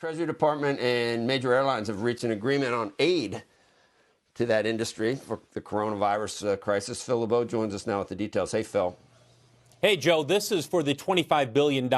Treasury Department and major airlines have reached an agreement on aid to that industry for the coronavirus crisis. Phil LeBeau joins us now with the details. Hey, Phil. Hey, Joe, this is for the $25 billion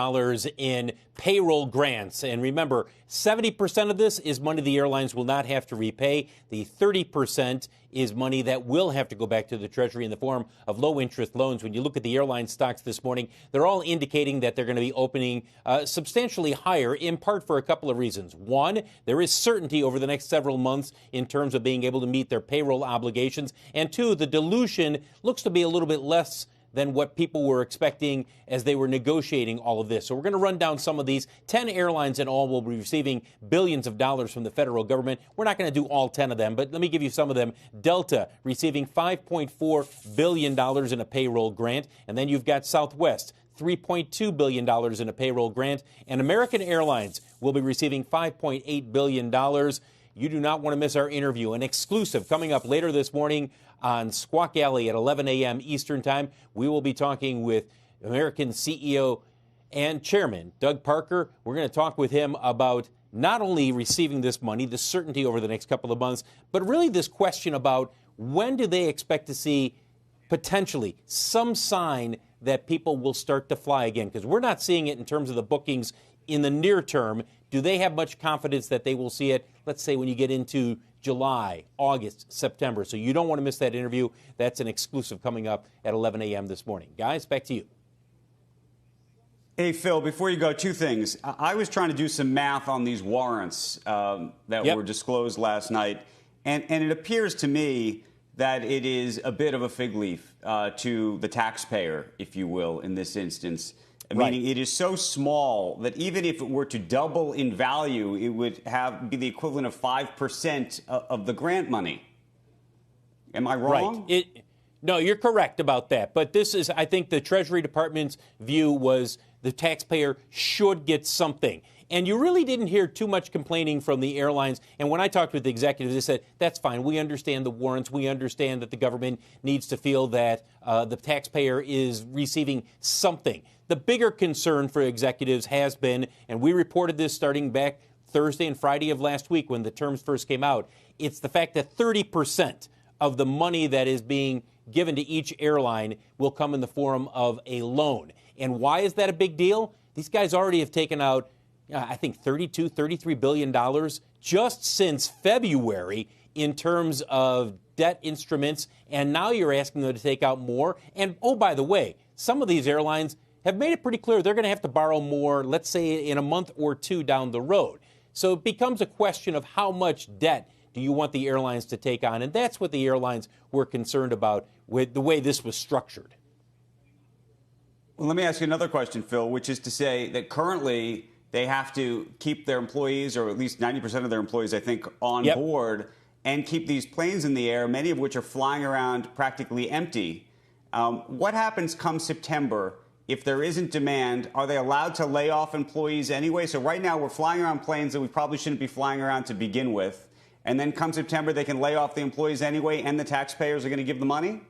in payroll grants. And remember, 70% of this is money the airlines will not have to repay. The 30% is money that will have to go back to the Treasury in the form of low-interest loans. When you look at the airline stocks this morning, they're all indicating that they're going to be opening substantially higher, in part for a couple of reasons. One, there is certainty over the next several months in terms of being able to meet their payroll obligations. And two, the dilution looks to be a little bit less than what people were expecting as they were negotiating all of this. So we're going to run down some of these. 10 airlines in all will be receiving billions of dollars from the federal government. We're not going to do all 10 of them, but let me give you some of them. Delta receiving $5.4 billion in a payroll grant. And then you've got Southwest, $3.2 billion in a payroll grant. And American Airlines will be receiving $5.8 billion. You do not want to miss our interview, an exclusive coming up later this morning on Squawk Alley at 11 a.m. Eastern Time. We will be talking with American CEO and Chairman Doug Parker. We're going to talk with him about not only receiving this money, the certainty over the next couple of months, but really this question about when do they expect to see potentially some sign that people will start to fly again? Because we're not seeing it in terms of the bookings in the near term. Do they have much confidence that they will see it, let's say, when you get into July, August, September? So you don't want to miss that interview. That's an exclusive coming up at 11 a.m. this morning. Guys, back to you. Hey, Phil, before you go, two things. I was trying to do some math on these warrants that were disclosed last night, and it appears to me that it is a bit of a fig leaf to the taxpayer, if you will, in this instance. Meaning it is so small that even if it were to double in value, it would be the equivalent of 5% of the grant money. Am I wrong? Right. No, you're correct about that. But this is, I think, the Treasury Department's view was the taxpayer should get something. And you really didn't hear too much complaining from the airlines. And when I talked with the executives, they said, that's fine. We understand the warrants. We understand that the government needs to feel that the taxpayer is receiving something. The bigger concern for executives has been, and we reported this starting back Thursday and Friday of last week when the terms first came out, it's the fact that 30% of the money that is being given to each airline will come in the form of a loan. And why is that a big deal? These guys already have taken out, I think, $33 billion just since February in terms of debt instruments. And now you're asking them to take out more. And, oh, by the way, some of these airlines have made it pretty clear they're going to have to borrow more, let's say, in a month or two down the road. So it becomes a question of how much debt do you want the airlines to take on? And that's what the airlines were concerned about with the way this was structured. Well, let me ask you another question, Phil, which is to say that currently they have to keep their employees, or at least 90% of their employees, I think, on board and keep these planes in the air, many of which are flying around practically empty. What happens come September? If there isn't demand, are they allowed to lay off employees anyway? So right now we're flying around planes that we probably shouldn't be flying around to begin with. And then come September, they can lay off the employees anyway, and the taxpayers are going to give the money?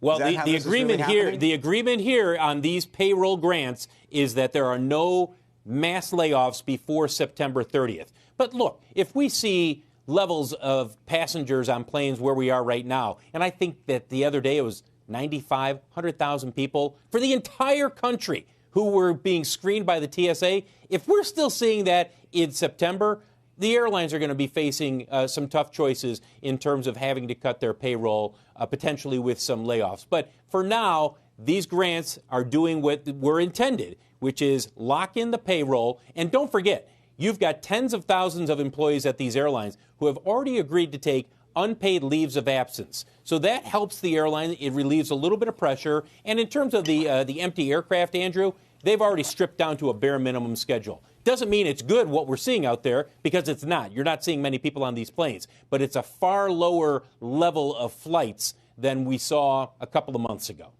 Well, the agreement here on these payroll grants is that there are no mass layoffs before September 30th. But look, if we see levels of passengers on planes where we are right now, and I think that the other day it was 95, 100,000 people for the entire country who were being screened by the TSA. If we're still seeing that in September, the airlines are going to be facing some tough choices in terms of having to cut their payroll, potentially with some layoffs. But for now, these grants are doing what were intended, which is lock in the payroll. And don't forget, you've got tens of thousands of employees at these airlines who have already agreed to take unpaid leaves of absence. So that helps the airline. It relieves a little bit of pressure. And in terms of the empty aircraft, Andrew, they've already stripped down to a bare minimum schedule. Doesn't mean it's good what we're seeing out there, because it's not. You're not seeing many people on these planes. But it's a far lower level of flights than we saw a couple of months ago.